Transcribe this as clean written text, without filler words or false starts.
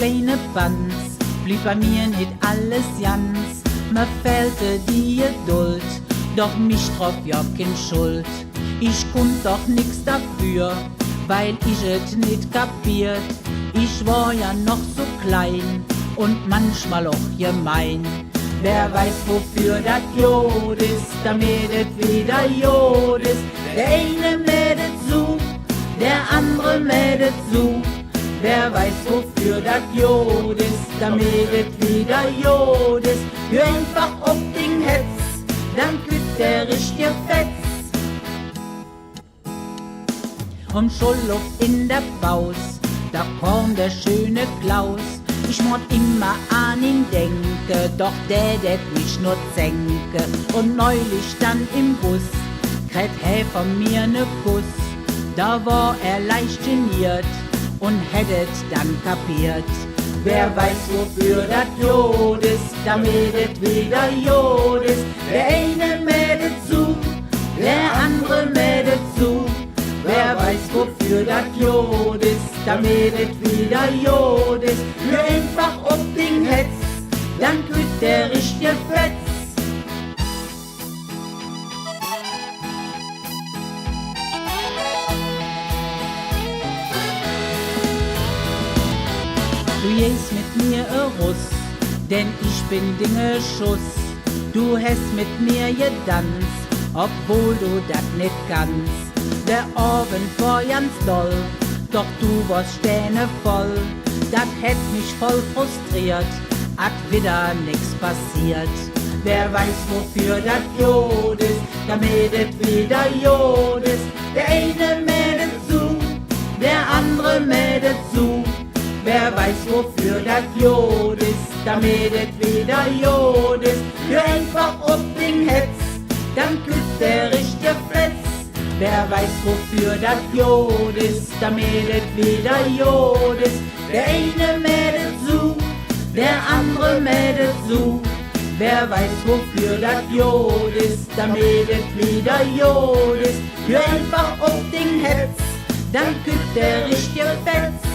kleine Banz, blieb bei mir nicht alles ganz. Mir fehlte die Geduld, doch mich troff ja kein Schuld. Ich konnt doch nix dafür, weil ich es nicht kapiert. Ich war ja noch so klein und manchmal auch gemein. Wer weiß, wofür das Jod ist, damit es wieder Jod ist. Der eine mädet zu, der andere mädet zu. Wer weiß, wofür das Jod ist, damit es wieder Jod ist. Hör einfach auf den Hetz, dann kütt der richtige Fetz. Und Schulluft in der Baus, da kommt der schöne Klaus. Ich mod immer an ihn denke, doch der det mich nur zänke. Und neulich stand im Bus, kriegt er von mir ne Kuss. Da war er leicht geniert und hättet dann kapiert. Wer weiß, wofür das Jod ist, damit es wieder Jod ist. Der eine mädet zu, der andere mädet zu. Wer weiß, wofür das Jod ist, damit es wieder Jod ist. Hör einfach auf den Hetz, dann kütt der richtige Fetz. Du gehst mit mir Russ, denn ich bin Dinge Schuss. Du hast mit mir gedanzt, obwohl du dat nicht kannst. Der Abend war ganz doll, doch du warst voll. Dat hätt mich voll frustriert, hat wieder nix passiert. Wer weiß, wofür dat Jod ist, damit es wieder Jod ist. Der eine mädet zu, der andere mädet zu. Wer weiß, wofür das Jod ist, damit es wieder Jod ist. Hör einfach auf den Hetz, dann küsst der richtige Fletz. Wer weiß, wofür das Jod ist, damit es wieder Jod ist. Der eine mädet zu, der andere mädet zu. Wer weiß, wofür das Jod ist, damit es wieder Jod ist. Hör einfach auf den Hetz, dann küsst der richtige Fetz.